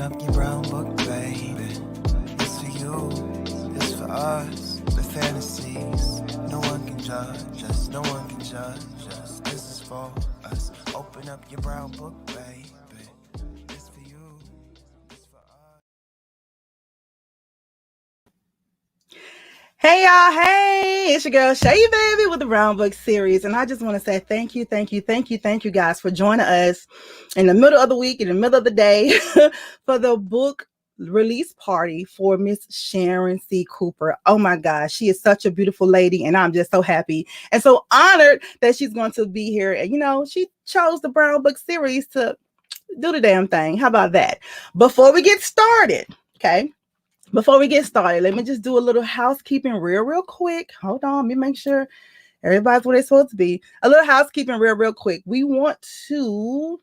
Open up your brown book, baby. It's for you, it's for us. The fantasies, no one can judge us, no one can judge us. This is for us. Open up your brown book, baby. It's for you, it's for us. Hey y'all, hey, it's your girl Shay Baby with the Brown Book series. And I just want to say thank you guys for joining us in the middle of the week, in the middle of the day for the book release party for Miss Sharon C. Cooper. Oh my gosh, she is such a beautiful lady, and I'm just so happy and so honored that she's going to be here. And she chose the Brown Book series to do the damn thing. How about that? Before we get started, let me just do a little housekeeping real quick. Hold on, let me make sure everybody's where they're supposed to be. A little housekeeping real quick. We want to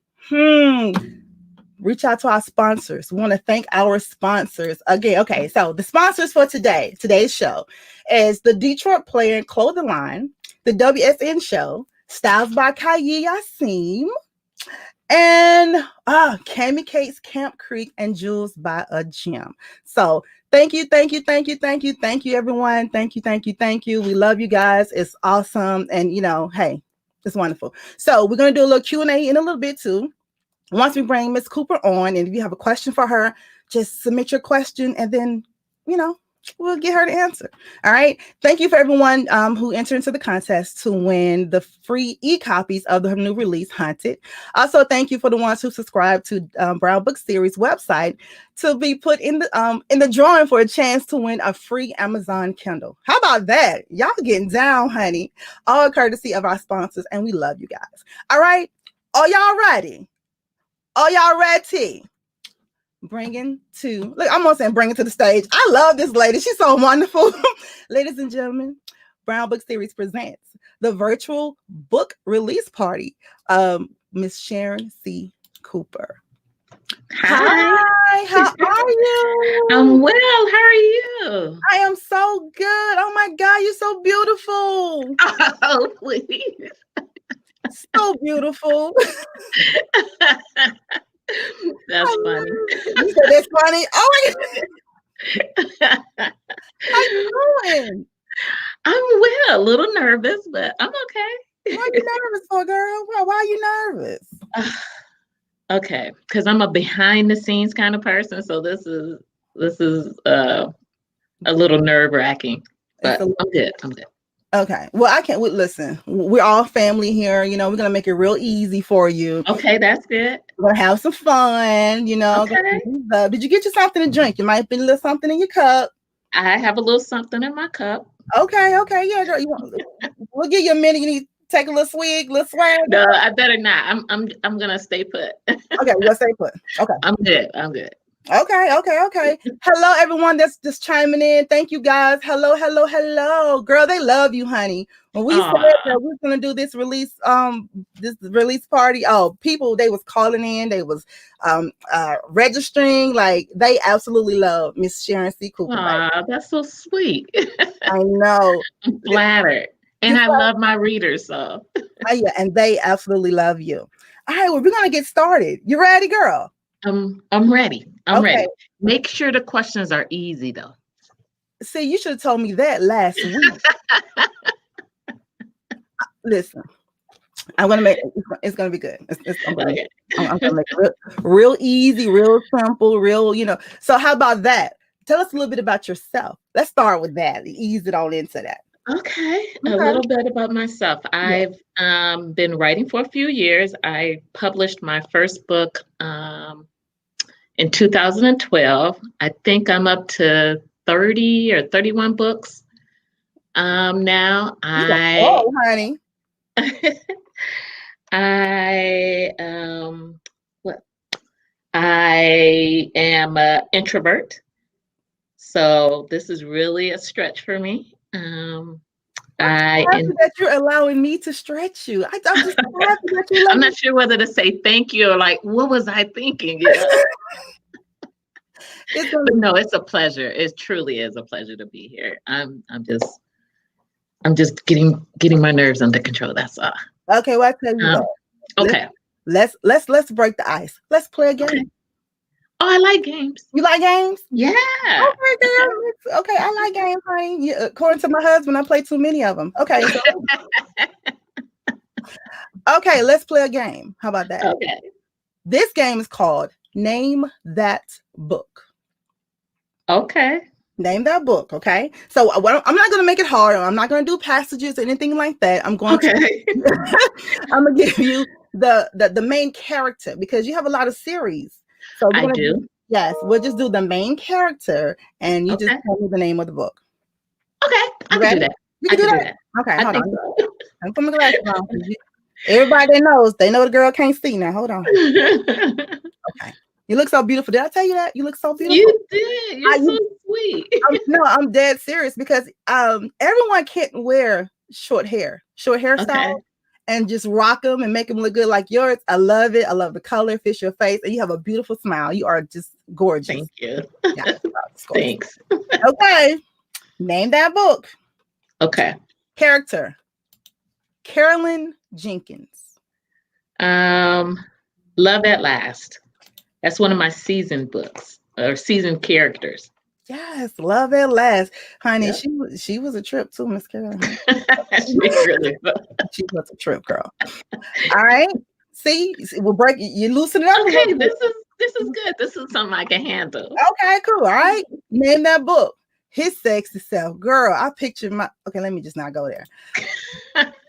reach out to our sponsors. We want to thank our sponsors again. Okay, so the sponsors for today's show is the Detroit Player and Clothing Line, the WSN Show, Styles by Kayi Yasim, and Cami Cates, Camp Creek, and Jules by a Gym. So thank you, everyone. Thank you. We love you guys. It's awesome. And, hey, it's wonderful. So we're going to do a little Q&A in a little bit, too. Once we bring Miss Cooper on, and if you have a question for her, just submit your question, and then, we'll get her to answer. All right. Thank you for everyone who entered into the contest to win the free e-copies of the new release, Haunted. Also, thank you for the ones who subscribed to Brown Book Series website to be put in the drawing for a chance to win a free Amazon Kindle. How about that? Y'all getting down, honey. All courtesy of our sponsors, and we love you guys. All right. Are y'all ready? Are y'all ready? Bring it to the stage. I love this lady. She's so wonderful. Ladies and gentlemen, Brown Book Series presents the virtual book release party of Miss Sharon C. Cooper. Hi, how are you? I'm well. How are you? I am so good. Oh my God, you're so beautiful. Oh, please. So beautiful. That's funny. You said that's funny. Oh my God. How you doing? I'm well. A little nervous, but I'm okay. Why are you nervous for, girl? Why are you nervous? Okay, because I'm a behind the scenes kind of person, so this is a little nerve-wracking. But I'm good. Okay. Well, listen. We're all family here. We're gonna make it real easy for you. Okay, that's good. We're gonna have some fun. Okay. Did you get you something to drink? You might be a little something in your cup. I have a little something in my cup. Okay. Yeah, girl. We'll give you a minute. You need to take a little swig, little swag. No, I better not. I'm gonna stay put. Okay, we'll stay put. Okay. I'm good. Okay. Hello, everyone that's just chiming in. Thank you, guys. Hello. Girl, they love you, honey. When we said that we're gonna do this release party, people, they was calling in, they was registering. Like, they absolutely love Miss Sharon C. Cooper. That's so sweet. I know. I'm flattered. And I love my readers, so. Yeah, and they absolutely love you. All right, well, we're gonna get started. You ready, girl? I'm ready. I'm ready. Make sure the questions are easy, though. See, you should have told me that last week. Listen, I'm gonna make it's gonna be good. I'm gonna make it real easy, real simple, real. So how about that? Tell us a little bit about yourself. Let's start with that. Ease it on into that. Okay. A little bit about myself. I've been writing for a few years. I published my first book in 2012. I think I'm up to 30 or 31 books now. Honey. I am an introvert, so this is really a stretch for me. That you're allowing me to stretch you. I'm just happy that you. I'm not sure whether to say thank you or like, what was I thinking? But no, it's a pleasure. It truly is a pleasure to be here. I'm just getting my nerves under control. That's all. Okay, well, I tell you what. Okay. Let's break the ice. Let's play a game. Oh, I like games. You like games? Yeah. Okay, girl. Okay, I like games, honey. Yeah, according to my husband, I play too many of them. Okay, so okay, let's play a game. How about that? Okay. This game is called Name That Book. Okay. Name that book, okay? So I'm not going to make it hard. I'm not going to do passages or anything like that. I'm going to I'm going to give you the main character because you have a lot of series. So I do. Yes, we'll just do the main character and you just tell me the name of the book. Okay, I can do that. You can do that. Okay, hold on. I'm putting my glasses on. Everybody that knows, they know the girl can't see now. Hold on. Okay. You look so beautiful. Did I tell you that? You look so beautiful. You did. You're so sweet. I'm dead serious because everyone can't wear short hairstyle and just rock them and make them look good like yours. I love it. I love the color, fits your face, and you have a beautiful smile. You are just gorgeous. Thank you. Yeah, thanks. Okay. Name that book. Okay. Character. Carolyn Jenkins. Love at Last. That's one of my seasoned books or seasoned characters. Yes, Love at Last, honey. Yep. She was a trip too, Miss Carolyn. She was a trip, girl. All right, see, we'll break. You loosen it up. Okay, this is good. This is something I can handle. Okay, cool. All right, name that book. His Sexy Self, girl. I picture my. Okay, let me just not go there.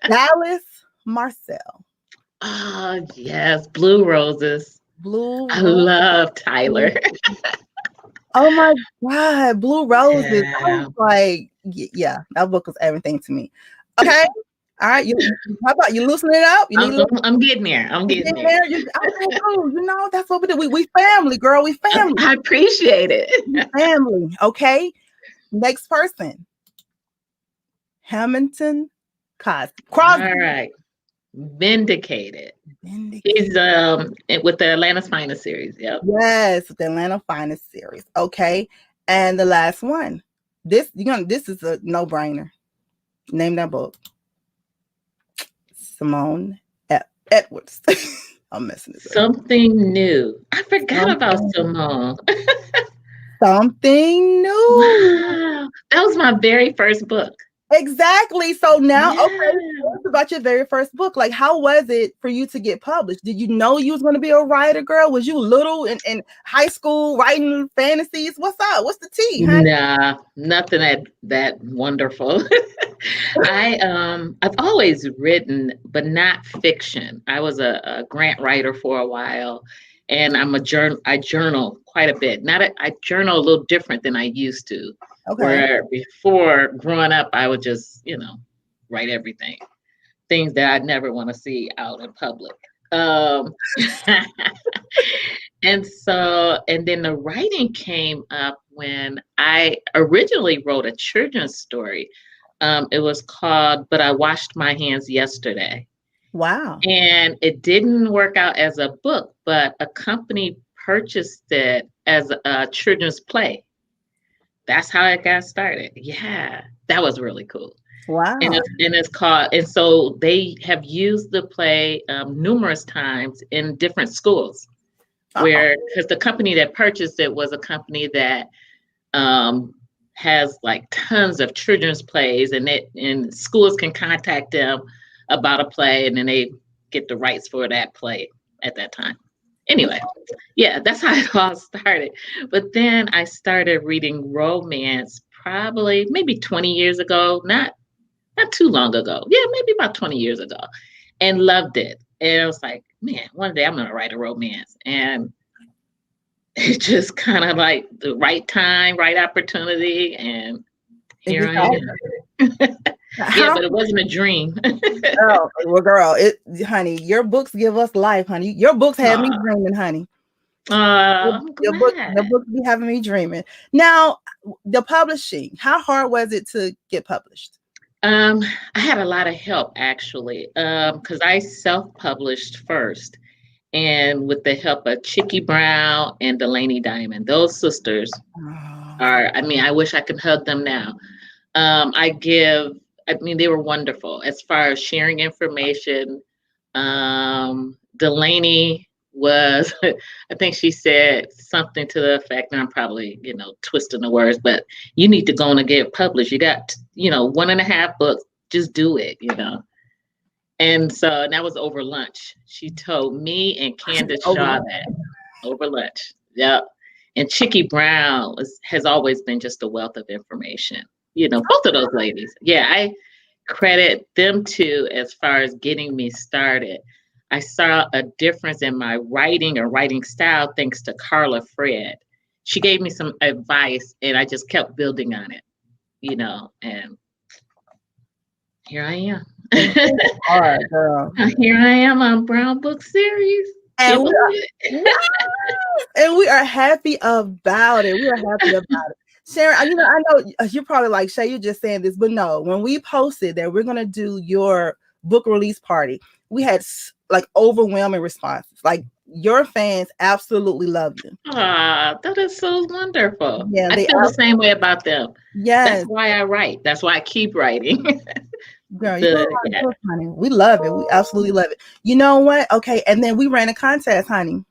Dallas Marcel. Oh yes, Blue Roses. I love Tyler. Oh my God, Blue Roses. Yeah. I was like, yeah, that book was everything to me. Okay. All right. How about you loosen it up? I'm getting there. I'm getting there. Okay, cool. You know, that's what we do. We family, girl. We family. I appreciate it. Family. Okay. Next person. Hamilton Crosby. All right. Vindicated. He's with the Atlanta's Finest series. Yep. Yes, the Atlanta Finest series. Okay. And the last one. This is a no-brainer. Name that book. Simone Edwards. I'm messing it up. Something New. I forgot about Simone. Something New. Wow. That was my very first book. Exactly. So now, okay, what about your very first book? Like, how was it for you to get published? Did you know you was going to be a writer, girl? Was you little in high school writing fantasies? What's up? What's the tea? Huh? Nah, nothing that wonderful. I've always written, but not fiction. I was a grant writer for a while, and I journal quite a bit. I journal a little different than I used to. Okay. Where before growing up, I would just, write everything, things that I'd never want to see out in public. And then the writing came up when I originally wrote a children's story. It was called But I Washed My Hands Yesterday. Wow. And it didn't work out as a book, but a company purchased it as a children's play. That's how it got started. Yeah, that was really cool. Wow. And it's called, and so they have used the play numerous times in different schools because the company that purchased it was a company that has like tons of children's plays, and schools can contact them about a play, and then they get the rights for that play at that time. Anyway, yeah, that's how it all started. But then I started reading romance maybe 20 years ago, not too long ago. Yeah, maybe about 20 years ago, and loved it. And I was like, man, one day I'm going to write a romance. And it just kind of like the right time, right opportunity. And here I am. Yeah, but it wasn't a dream. Oh, well, girl, honey, your books give us life, honey. Your books have me dreaming, honey. Your books be having me dreaming. Now, the publishing, how hard was it to get published? I had a lot of help, actually, because I self-published first. And with the help of Chicky Brown and Delaney Diamond, those sisters I wish I could hug them now. They were wonderful as far as sharing information. Delaney was, I think she said something to the effect, and I'm probably, twisting the words, but you need to go on and get published. You got, 1.5 books, just do it, And so that was over lunch. She told me and Candace Shaw that over lunch. Yep. And Chicky Brown has always been just a wealth of information. Both of those ladies. Yeah, I credit them too as far as getting me started. I saw a difference in my writing or writing style thanks to Carla Fred. She gave me some advice and I just kept building on it, and here I am. All right, girl. Here I am on Brown Book Series. And we are happy about it. We are happy about it. Sharon, I know you're probably like, Shay, you're just saying this, but no, when we posted that we're going to do your book release party, we had like overwhelming responses. Like your fans absolutely love you. Ah, that is so wonderful. Yeah, I feel the same way about them. Yes. That's why I write. That's why I keep writing. Girl, honey. We love it. We absolutely love it. You know what? Okay. And then we ran a contest, honey.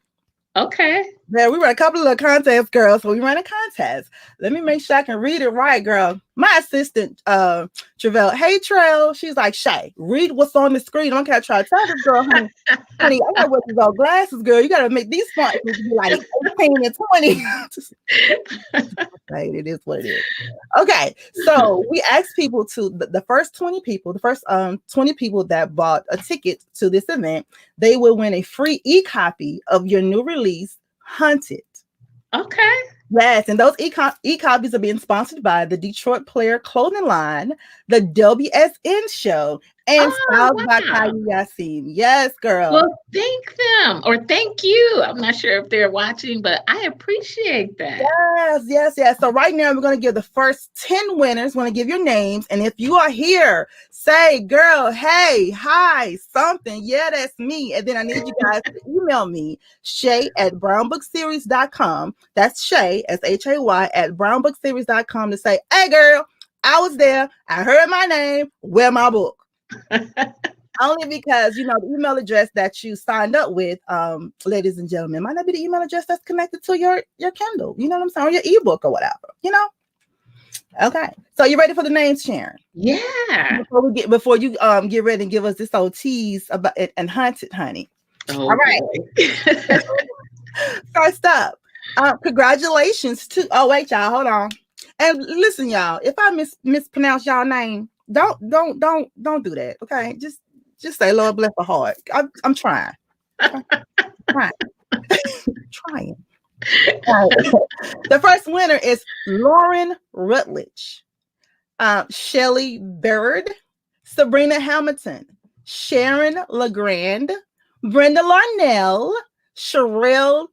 Okay. Yeah, we ran a couple of contests, girl. So we ran a contest. Let me make sure I can read it right, girl. My assistant, Travell, hey, Trail. She's like, Shay, read what's on the screen. I can't try to tell this girl, honey. Honey, I gotta wear these old glasses, girl. You gotta make these fonts be like 18 and 20. Right, it is what it is. Okay, so we asked people to the first 20 people, the first 20 people that bought a ticket to this event, they will win a free e-copy of your new release, Hunted. Okay. Yes, and those e-copies are being sponsored by the Detroit Player clothing line, the WSN show, and Styles by Kylie Yassine. Yes, girl. Well, thank them or thank you. I'm not sure if they're watching, but I appreciate that. Yes. So right now we're going to give the first 10 winners. We're going to give your names. And if you are here, say, girl, hey, hi, something. Yeah, that's me. And then I need you guys to email me, Shay@brownbookseries.com. That's Shay, SHAY, at brownbookseries.com to say, hey, girl, I was there. I heard my name. Where my book? Only because the email address that you signed up with, ladies and gentlemen, might not be the email address that's connected to your Kindle. You know what I'm saying? Or your ebook or whatever. Okay. So you ready for the names, Sharon? Yeah. Before you get ready and give us this old tease about it and Hunted, honey. Oh, all right. First up, congratulations to. Oh wait, y'all, hold on. And listen, y'all, if I mispronounce y'all name, don't do that. Okay, just say Lord bless her heart. I'm trying. Trying. The first winner is Lauren Rutledge, Shelly Bird, Sabrina Hamilton, Sharon LeGrand, Brenda Larnell, Sherelle.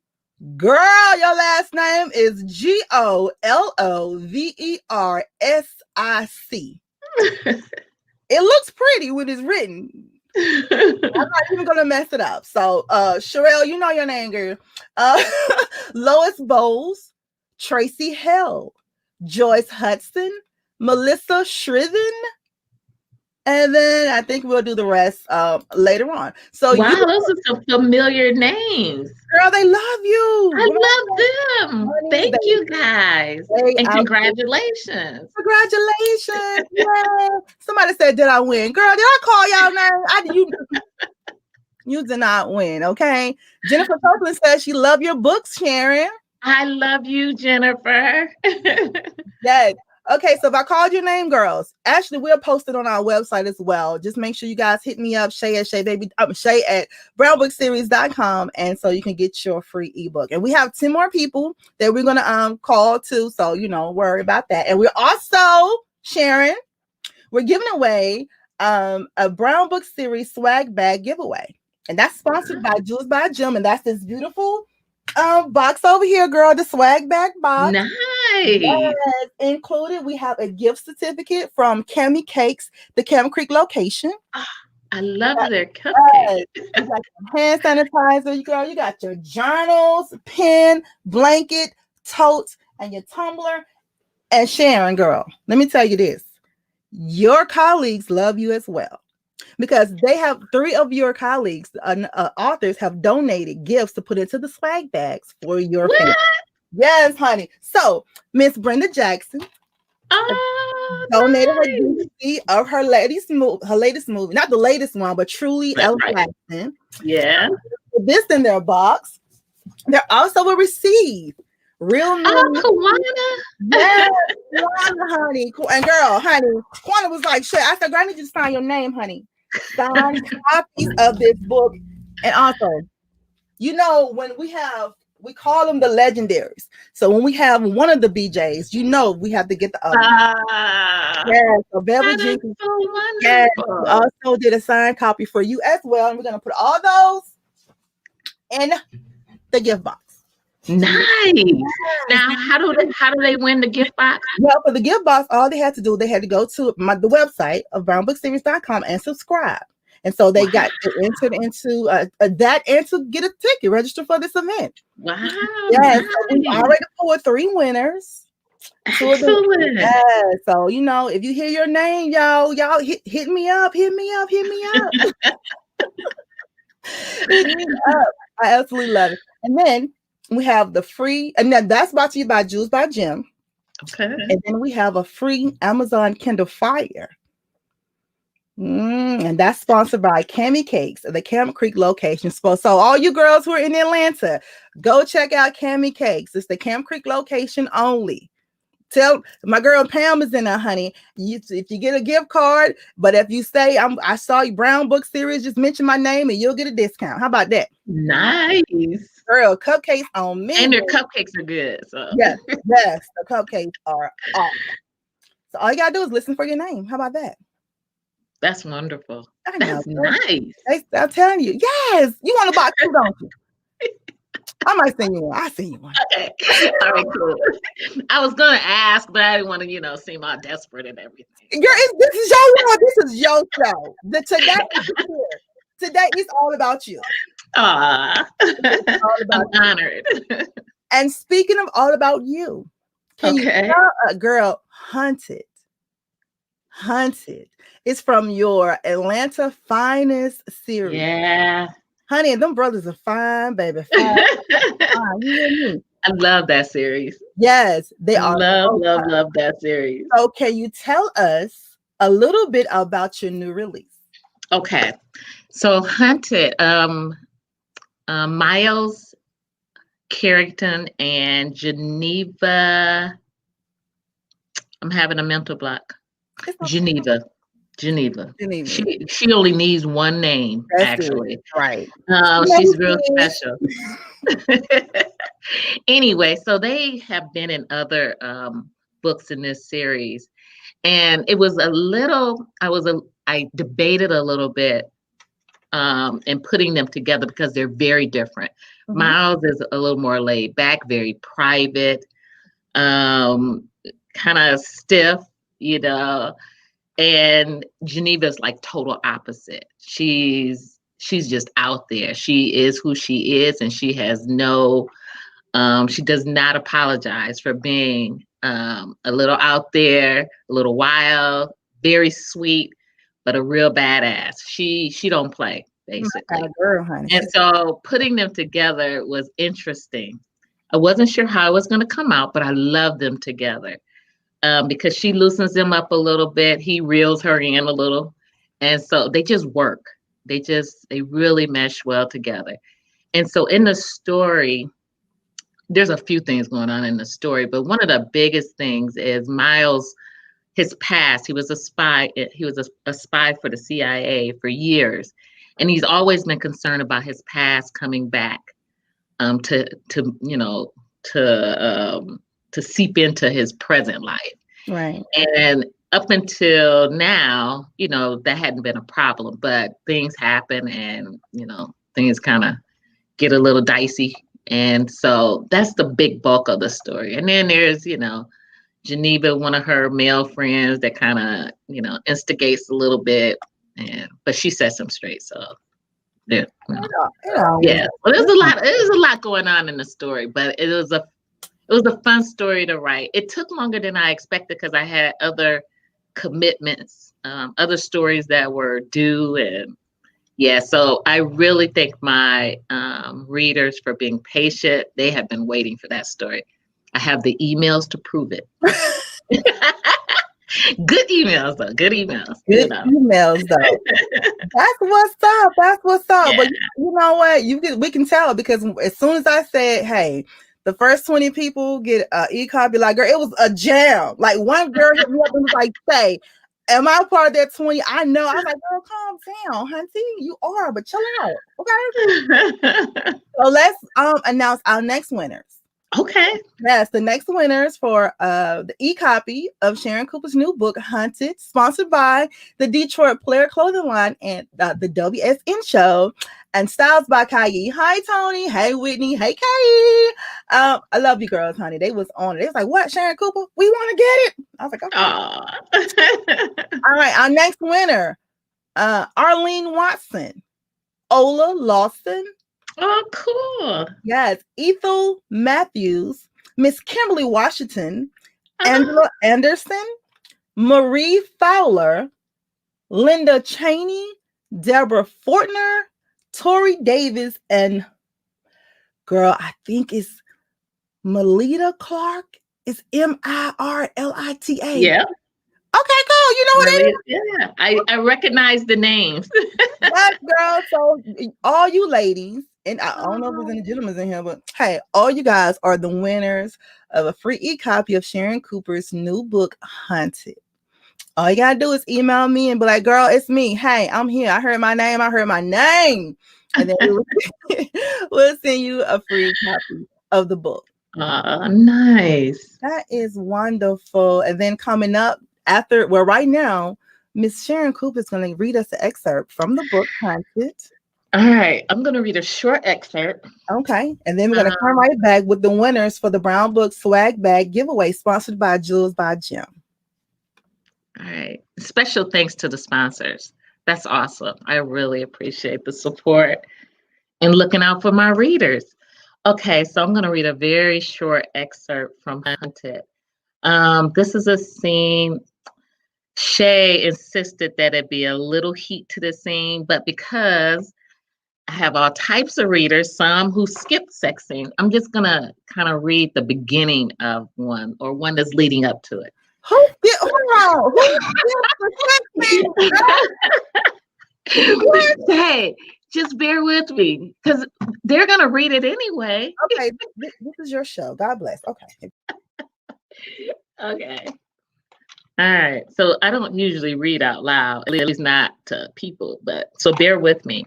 Girl, your last name is GOLOVERSIC. It looks pretty when it's written. I'm not even gonna mess it up. So Sherelle, you know your name, girl. Lois Bowles, Tracy Hell, Joyce Hudson, Melissa Shriven, and then I think we'll do the rest later on. So wow, those are some familiar names. Girl, they love you. I love them. Thank you guys. And congratulations. Congratulations. Yeah. Somebody said, did I win? Girl, did I call y'all name? You did not win, okay? Jennifer Copeland says she loved your books, Sharon. I love you, Jennifer. Yes. Okay, so if I called your name, girls, actually we'll post it on our website as well. Just make sure you guys hit me up, Shay at brownbookseries.com, and so you can get your free ebook. And we have 10 more people that we're gonna call too, so worry about that. And we're also, Sharon, we're giving away a Brown Book Series swag bag giveaway, and that's sponsored by Jules by Jim, and that's this beautiful box over here, girl, the swag bag box. Nice. Yes. Included, we have a gift certificate from Cami Cakes, the Cam Creek location. I love their cupcakes. You got your hand sanitizer, girl. You got your journals, pen, blanket, tote, and your tumbler. And Sharon, girl, let me tell you this. Your colleagues love you as well. because they have 3 of your colleagues, authors, have donated gifts to put into the swag bags for your family. Yes, honey. So Miss Brenda Jackson donated her DVD of her latest movie, not the latest one, but Truly Ella Jackson. Yeah. This in their box. They also will receive real money. Kawana. Yes, Kawana, honey. And girl, honey, Kawana was like, shit. I said, girl, I need you to sign your name, honey. Sign copies of this book. And also, you know, when we call them the legendaries. So when we have one of the BJs, you know, we have to get the other. Yes, so Beverly Jenkins. So yes, we also did a signed copy for you as well. And we're going to put all those in the gift box. Nice. Now, how do they win the gift box? Well, for the gift box, all they had to do, they had to go to the website of brownbookseries.com and subscribe. And so they got entered into that and to get a ticket, register for this event. Wow. Yes, so we already pulled 3 winners. Excellent. Yeah, so you know, if you hear your name, y'all hit me up. Hit me up. Hit me up. I absolutely love it. And then we have the free, and then that's brought to you by Jules by Jim. Okay. And then we have a free Amazon Kindle Fire. And that's sponsored by Cami Cakes at the Camp Creek location. So all you girls who are in Atlanta, go check out Cami Cakes. It's the Camp Creek location only. Tell my girl Pam is in there, honey. If you get a gift card, but if you say I saw you Brown Book Series, just mention my name and you'll get a discount. How about that? Nice. Girl, cupcakes on me. And their cupcakes are good. So yes, the cupcakes are awesome. So all you gotta do is listen for your name. How about that? That's wonderful. I know. That's nice. I'm telling you. Yes. You want a box too, don't you? I might send you one. I'll send you one. Okay. All right, cool. I was gonna ask, but I didn't want to, seem all desperate and everything. Girl, this is your this is your show. Today is all about you. I'm honored. And speaking of all about you, can you tell a girl Hunted? It's from your Atlanta Finest series. Yeah. Honey, and them brothers are fine, baby. Fine. You hear me? I love that series. Yes, they are. Love that series. So can you tell us a little bit about your new release? Okay. So Hunted, Miles Carrington and Geneva. I'm having a mental block. Geneva. She only needs one name, actually. Right. She's real special. Anyway, so they have been in other books in this series, and it was I debated a little bit in putting them together because they're very different. Mm-hmm. Miles is a little more laid back, very private, kind of stiff, and Geneva's like total opposite. She's just out there. She is who she is, and she has she does not apologize for being a little out there, a little wild, very sweet, but a real badass. She don't play, basically. Girl, honey. And so putting them together was interesting. I wasn't sure how it was going to come out, but I loved them together. Because she loosens them up a little bit. He reels her in a little. And so they just work. They really mesh well together. And so in the story, there's a few things going on in the story, but one of the biggest things is Miles, his past. He was a spy. He was a spy for the CIA for years. And he's always been concerned about his past coming back to seep into his present life. Right. And up until now, that hadn't been a problem, but things happen and, things kind of get a little dicey. And so that's the big bulk of the story. And then there's, Geneva, one of her male friends that kind of, instigates a little bit, but she sets him straight. So yeah. Well, there's a lot going on in the story, but it was a fun story to write. It took longer than I expected because I had other commitments other stories that were due. And yeah, so I really thank my readers for being patient. They have been waiting for that story. I have the emails to prove it. Good emails, though. Good emails. Good emails, though. That's what's up. That's what's up. Yeah. But you know what? We can tell, because as soon as I said, hey, the first 20 people get e-copy, like, girl, it was a jam. Like, one girl hit me up and was like, say, am I part of that 20? I know. I was like, girl, calm down, hunty. You are, but chill out. Okay. So let's announce our next winners. Okay. Yes, the next winners for the e-copy of Sharon Cooper's new book, Hunted, sponsored by the Detroit Player Clothing Line and the WSN Show, and styles by Kayi. Hi, Tony. Hey, Whitney. Hey, Kayi. I love you girls, honey. They was on it. They was like, what, Sharon Cooper? We want to get it. I was like, okay. All right, our next winner, Arlene Watson, Ola Lawson. Oh, cool. Yes. Ethel Matthews, Miss Kimberly Washington, Angela Anderson, Marie Fowler, Linda Cheney, Deborah Fortner, Tori Davis, and girl, I think it's Melita Clark. It's Mirlita. Yeah. Okay, cool. You know what it is? Yeah, I recognize the names. Yes, girl. So all you ladies, and I don't know if there's any gentlemen in here, but hey, all you guys are the winners of a free e-copy of Sharon Cooper's new book, Hunted. All you gotta do is email me and be like, girl, it's me. Hey, I'm here. I heard my name. And then we'll send you a free copy of the book. Nice. That is wonderful. And then coming up after, well, right now, Miss Sharon Cooper is going to read us an excerpt from the book, Hunted. All right. I'm going to read a short excerpt. Okay. And then we're going to come right back with the winners for the Brown Book Swag Bag giveaway, sponsored by Jules by Jim. All right. Special thanks to the sponsors. That's awesome. I really appreciate the support and looking out for my readers. Okay. So I'm going to read a very short excerpt from Hunted. This is a scene. Shay insisted that it be a little heat to the scene, but because I have all types of readers, some who skip sex scenes, I'm just gonna kind of read the beginning of one, or one that's leading up to it. Hey, just bear with me, because they're gonna read it anyway. Okay, this is your show. God bless. Okay. Okay. All right. So I don't usually read out loud, at least not to people, but so bear with me.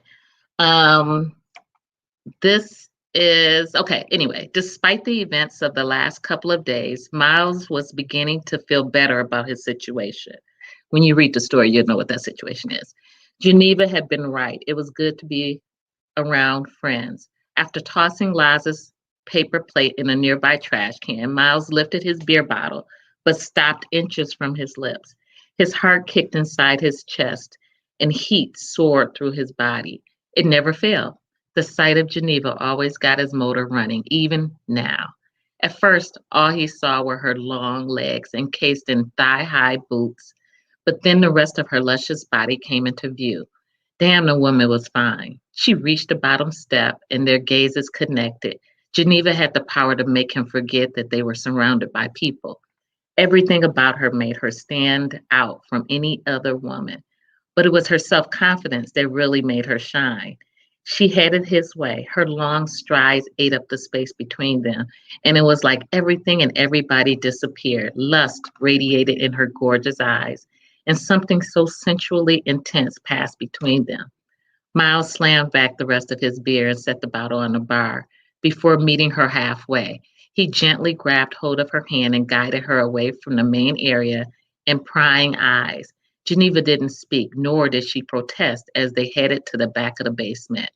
This is okay. Anyway, despite the events of the last couple of days, Miles was beginning to feel better about his situation. When you read the story, you'll know what that situation is. Geneva had been right. It was good to be around friends. After tossing Laz's paper plate in a nearby trash can, Miles lifted his beer bottle, but stopped inches from his lips. His heart kicked inside his chest, and heat soared through his body. It never failed. The sight of Geneva always got his motor running, even now. At first, all he saw were her long legs encased in thigh-high boots, but then the rest of her luscious body came into view. Damn, the woman was fine. She reached the bottom step, and their gazes connected. Geneva had the power to make him forget that they were surrounded by people. Everything about her made her stand out from any other woman, but it was her self-confidence that really made her shine. She headed his way. Her long strides ate up the space between them, and it was like everything and everybody disappeared. Lust radiated in her gorgeous eyes, and something so sensually intense passed between them. Miles slammed back the rest of his beer and set the bottle on the bar. Before meeting her halfway, he gently grabbed hold of her hand and guided her away from the main area and prying eyes. Geneva didn't speak, nor did she protest as they headed to the back of the basement,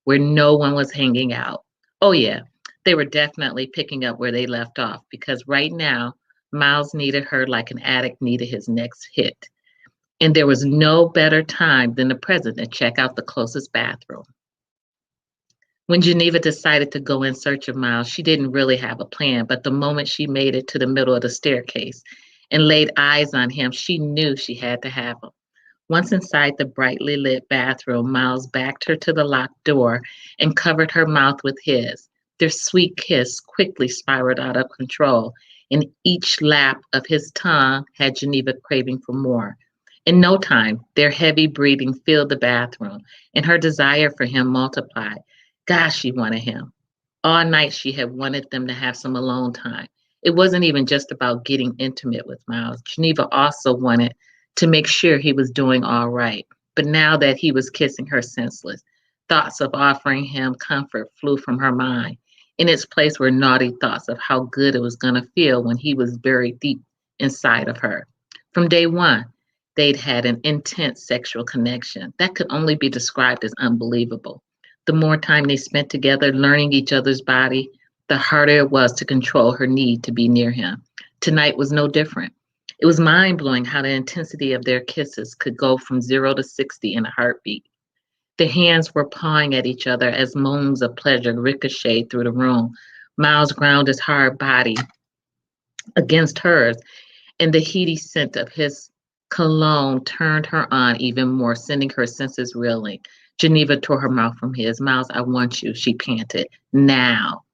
where no one was hanging out. Oh yeah, they were definitely picking up where they left off, because right now, Miles needed her like an addict needed his next hit. And there was no better time than the present to check out the closest bathroom. When Geneva decided to go in search of Miles, she didn't really have a plan, but the moment she made it to the middle of the staircase and laid eyes on him, she knew she had to have him. Once inside the brightly lit bathroom, Miles backed her to the locked door and covered her mouth with his. Their sweet kiss quickly spiraled out of control, and each lap of his tongue had Geneva craving for more. In no time, their heavy breathing filled the bathroom, and her desire for him multiplied. Gosh, she wanted him. All night she had wanted them to have some alone time. It wasn't even just about getting intimate with Miles. Geneva also wanted to make sure he was doing all right. But now that he was kissing her senseless, thoughts of offering him comfort flew from her mind. In its place were naughty thoughts of how good it was going to feel when he was buried deep inside of her. From day one, they'd had an intense sexual connection that could only be described as unbelievable. The more time they spent together learning each other's body, the harder it was to control her need to be near him. Tonight was no different. It was mind-blowing how the intensity of their kisses could go from 0 to 60 in a heartbeat. The hands were pawing at each other as moans of pleasure ricocheted through the room. Miles ground his hard body against hers, and the heady scent of his cologne turned her on even more, sending her senses reeling. Geneva tore her mouth from his. Miles, I want you, she panted. Now.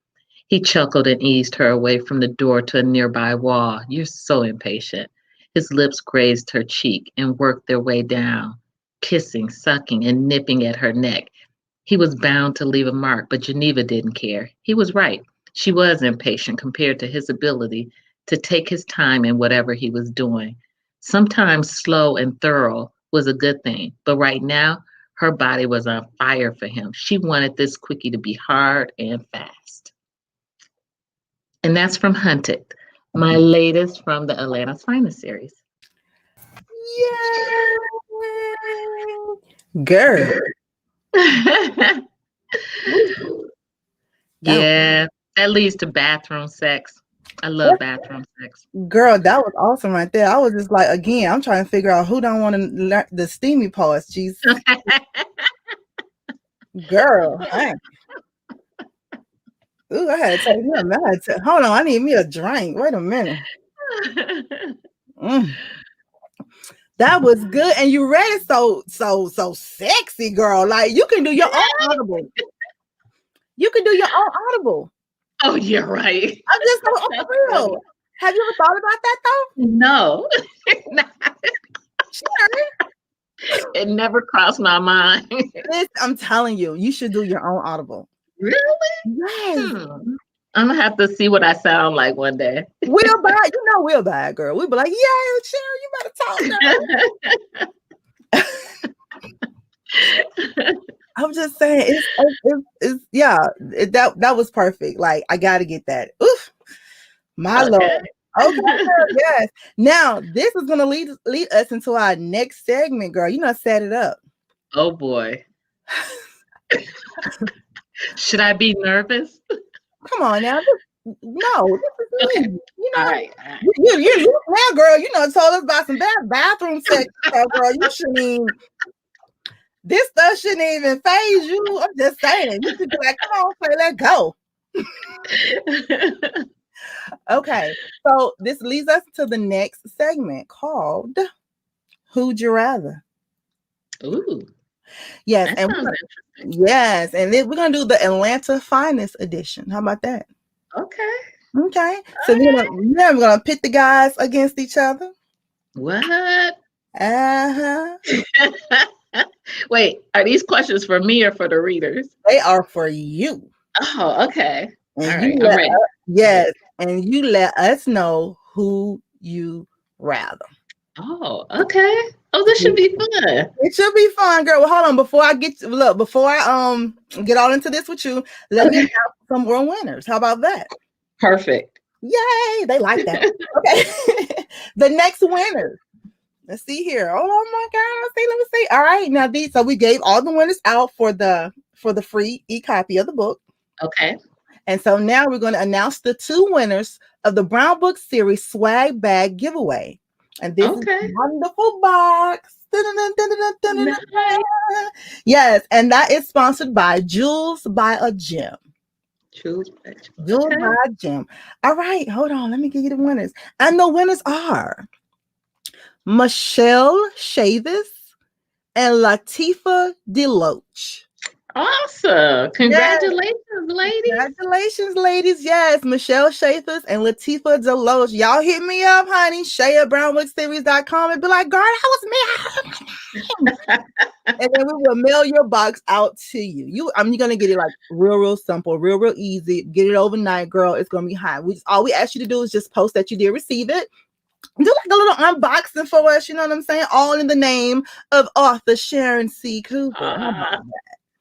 He chuckled and eased her away from the door to a nearby wall. You're so impatient. His lips grazed her cheek and worked their way down, kissing, sucking, and nipping at her neck. He was bound to leave a mark, but Geneva didn't care. He was right. She was impatient compared to his ability to take his time in whatever he was doing. Sometimes slow and thorough was a good thing, but right now, her body was on fire for him. She wanted this quickie to be hard and fast. And that's from Hunted, my latest from the Atlanta's Finest series. Yay! Girl. Yeah, that leads to bathroom sex. I love bathroom sex. Girl, that was awesome right there. I was just like, again, I'm trying to figure out who don't want to learn the steamy parts. Jesus. Girl. Ooh, I had to take him. Hold on, I need me a drink. Wait a minute. That was good. And you read it so sexy, girl. Like you can do your own audible. You can do your own audible. Oh, you're right. I'm just so real. Have you ever thought about that though? No. Sure. It never crossed my mind. I'm telling you, you should do your own audible. Really? Yes. I'm gonna have to see what I sound like one day. We'll buy it. You know we'll buy it, girl. We'll be like, yeah, Cheryl, you better talk now. I'm just saying, that was perfect. Like, I got to get that. Oof, my Lord. Okay, yes. Now, this is going to lead us into our next segment, girl. You know, set it up. Oh, boy. Should I be nervous? Come on now. No, this is me. You know, all right. You now, girl, you know, told us about some bathroom sex, girl. You shouldn't even. This stuff shouldn't even phase you. I'm just saying. You should be like, come on, play, let go. Okay, so this leads us to the next segment called Who'd You Rather? Ooh. Yes, and we're gonna do the Atlanta Finest edition. How about that? Okay. So we're gonna pit the guys against each other. What? Uh-huh. Wait, are these questions for me or for the readers? They are for you. Oh, okay. And all right, I'm ready. Yes, and you let us know who you rather. Oh, okay. Oh, this should be fun. It should be fun, girl. Well, hold on. Before I get all into this with you, let me have some more winners. How about that? Perfect. Yay! They like that. Okay. The next winner. Let's see here. Oh my God. Let me see. All right. Now so we gave all the winners out for the free e-copy of the book. Okay. And so now we're going to announce the 2 winners of the Brown Book Series swag bag giveaway. And this is a wonderful box. Nice. Yes, and that is sponsored by Jules by a Gem. Jules by a Gem. All right, hold on. Let me give you the winners. And the winners are Michelle Chavis, and Latifah Deloach. Awesome. Congratulations, ladies. Congratulations, ladies. Yes, Michelle Chaffers and Latifah Deloach. Y'all hit me up, honey. ShayABrownwoodSeries.com and be like, girl, that was me. And then we will mail your box out to you. You're gonna get it like real simple, real easy. Get it overnight, girl. It's gonna be hot. All we ask you to do is just post that you did receive it. Do like a little unboxing for us, you know what I'm saying? All in the name of author Sharon C. Cooper.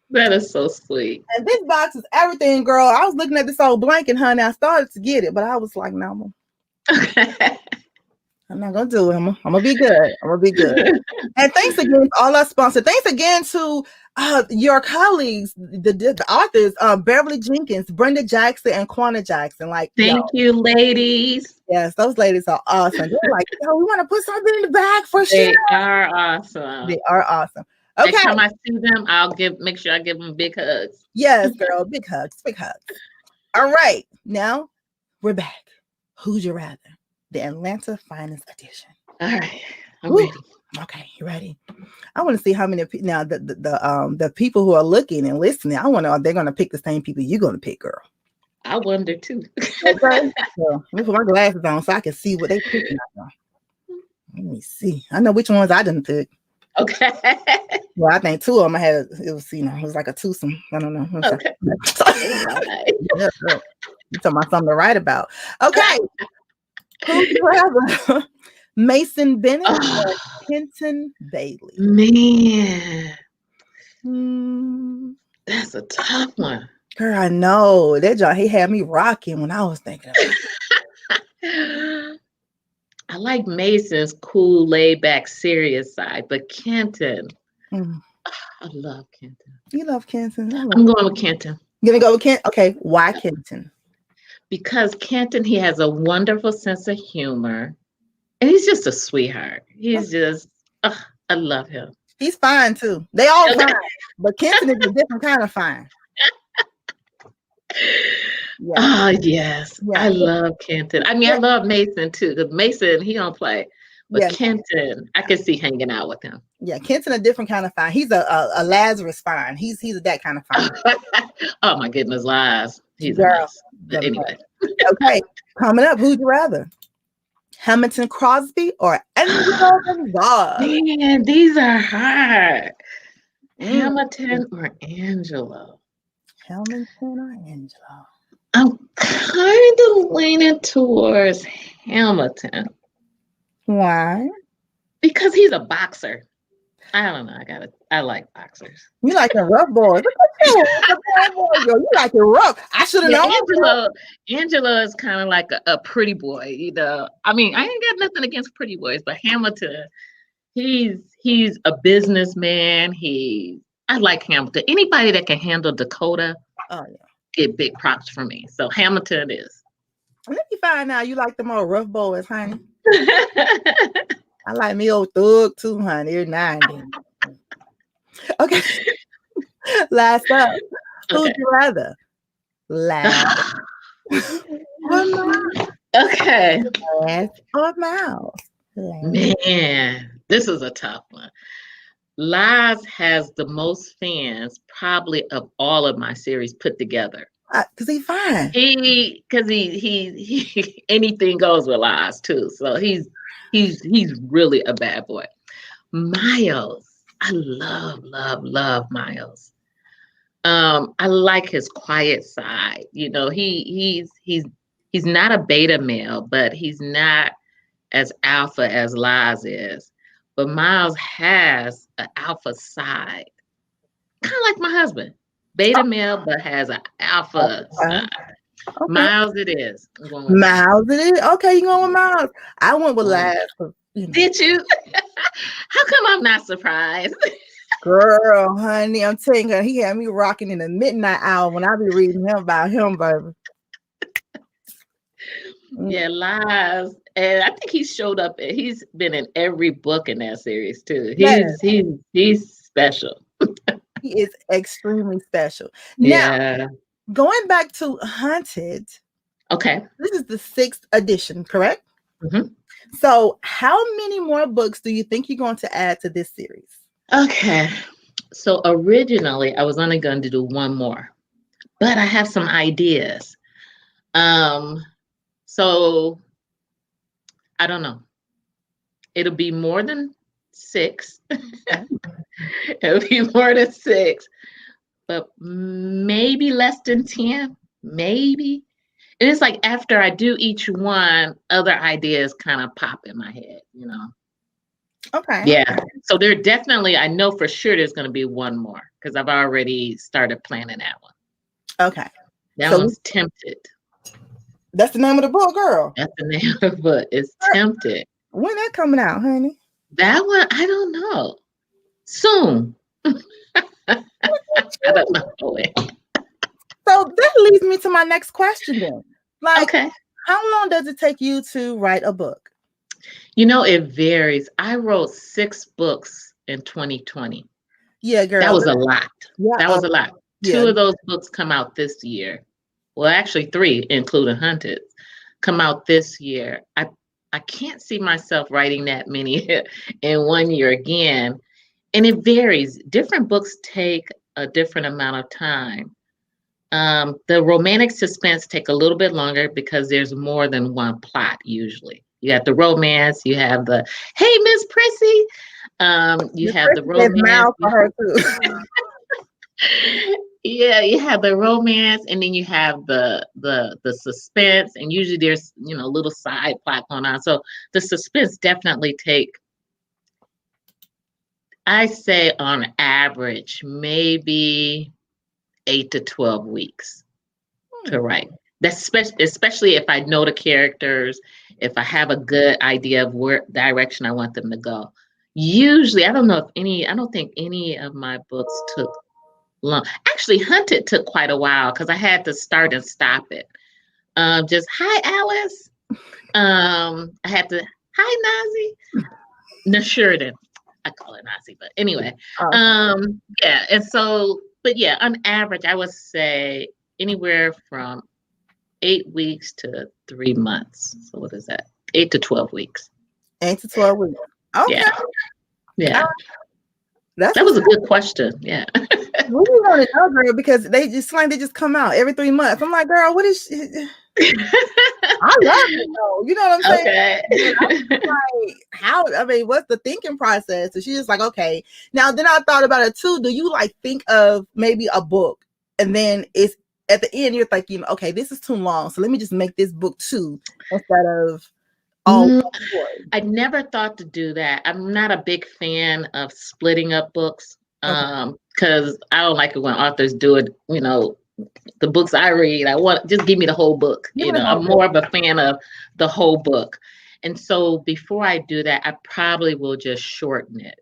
That is so sweet. And this box is everything, girl. I was looking at this old blanket, honey. I started to get it, but I was like, no. Okay. I'm not gonna do it. I'm gonna be good. And thanks again to all our sponsors. Thanks again to your colleagues, the authors, Beverly Jenkins, Brenda Jackson, and Quanta Jackson. Thank you, ladies. Yes, those ladies are awesome. They're like, we want to put something in the bag for sure. They are awesome. They are awesome. Okay. Next time I see them, I'll make sure I give them big hugs. Yes, girl, big hugs. All right, now we're back. Who'd you rather? The Atlanta Finest Edition. All right, I'm ready. Okay, you ready? I want to see how many now the people who are looking and listening. I want to know if they're gonna pick the same people you're gonna pick, girl. I wonder too. Okay. So, let me put my glasses on so I can see what they picking. Let me see. I know which ones I didn't pick. Okay. Well, I think two of them I had. It was like a twosome. I don't know. Okay. Yeah, you're talking about something to write about. Okay. Who'd you rather? Mason Bennett or Kenton Bailey? Man, that's a tough one. Girl, I know that John. He had me rocking when I was thinking about it. I like Mason's cool, laid back, serious side, but Kenton, I love Kenton. You love Kenton? I'm going with Kenton. You're gonna go with Kenton? Okay, why Kenton? Because Kenton, he has a wonderful sense of humor, and he's just a sweetheart. He's just, I love him. He's fine too. They all fine, but Kenton is a different kind of fine. Yeah. Oh yes, yeah. I love Kenton. I mean, I love Mason too. Because Mason, he don't play, but Kenton, I can see hanging out with him. Yeah, Kenton a different kind of fine. He's a Lazarus fine. He's that kind of fine. Oh my goodness, Laz. He's a mess. But anyway. Okay, coming up, who'd you rather? Hamilton Crosby or Angelo Gonzalez? Man, these are hard. Hamilton or Angelo? Hamilton or Angelo? I'm kind of leaning towards Hamilton. Why? Because he's a boxer. I don't know. I like boxers. You like the rough boys. You like it rough. I should have known. Angelo is kind of like a pretty boy, you know. I mean, I ain't got nothing against pretty boys, but Hamilton, he's a businessman. I like Hamilton. Anybody that can handle Dakota, get big props for me. So Hamilton is. Let me find out you like the more rough boys, honey. I like me old thug too, honey. You're 90. Okay. Last up. Who'd you rather? Last or Miles? Okay. Last or Miles? Man, this is a tough one. Laz has the most fans probably of all of my series put together. Because he's fine. Because he anything goes with Laz too. So he's really a bad boy. Miles, I love Miles. I like his quiet side. You know, he's not a beta male, but he's not as alpha as Laz is. But Miles has an alpha side, kind of like my husband, beta male, but has an alpha side. Okay. Miles, it is. Miles, it is. Okay, you going with Miles? I went with Laz. Did you? How come I'm not surprised? Girl, honey, I'm telling you, he had me rocking in the midnight hour when I be reading him about him, baby. Yeah, Laz. And I think he showed up. He's been in every book in that series too. He's special. He is extremely special. Yeah. Now, going back to Hunted. Okay. This is the 6th edition, correct? Mm-hmm. So, how many more books do you think you're going to add to this series? Okay. So originally I was only going to do one more, but I have some ideas. So I don't know. It'll be more than 6. It'll be more than 6, but maybe less than 10, maybe. And it's like after I do each one, other ideas kind of pop in my head, Okay. Yeah. So there definitely, I know for sure there's going to be one more because I've already started planning that one. Okay. That one's Tempted. That's the name of the book, girl. That's the name of the book. It's Tempted. When that coming out, honey? That one, I don't know. Soon. I don't know when. So that leads me to my next question then. Like, okay. How long does it take you to write a book? It varies. I wrote 6 books in 2020. Yeah, girl. That was a lot. Yeah, that was a lot. Yeah. 2 of those books come out this year. Well, actually 3, including Hunted, come out this year. I can't see myself writing that many in 1 year again. And it varies. Different books take a different amount of time. The romantic suspense take a little bit longer because there's more than one plot usually. You got the romance, you have the, hey, Miss Prissy. You have the romance. For her too. Yeah, you have the romance, and then you have the suspense, and usually there's a little side plot going on. So the suspense definitely take, I say on average, maybe 8 to 12 weeks to write. That's especially if I know the characters, if I have a good idea of where direction I want them to go. Usually, I don't think any of my books took long. Actually, Hunted took quite a while because I had to start and stop it. Just, hi, Alice. I had to, hi, Nazi. Nashurdan. I call it Nazi, but anyway. Yeah, and so, but yeah, on average, I would say anywhere from 8 weeks to 3 months. So what is that? 8 to 12 weeks. 8 to 12 weeks. Okay. Yeah. That was a good question. Yeah. We want to know, girl, because they just come out every 3 months. I'm like, girl, what is she? I love it though. You know what I'm saying? Okay. Like, what's the thinking process? So she's just like, okay. Now, then I thought about it too. Do you like think of maybe a book and then it's at the end, you're thinking, okay, this is too long. So let me just make this book 2 instead of I never thought to do that. I'm not a big fan of splitting up books because I don't like it when authors do it. The books I read, I want just give me the whole book. I'm more of a fan of the whole book. And so before I do that, I probably will just shorten it.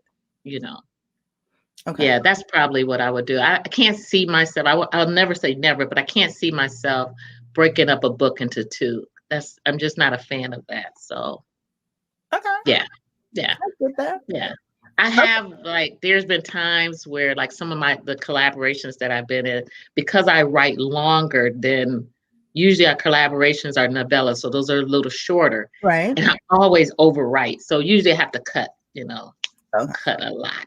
Okay. Yeah, that's probably what I would do. I can't see myself. I'll never say never, but I can't see myself breaking up a book into 2. I'm just not a fan of that. So, okay. Yeah. I get that. Yeah. I have there's been times where some of the collaborations that I've been in, because I write longer than usually our collaborations are novellas. So those are a little shorter. Right. And I always overwrite. So usually I have to cut, cut a lot.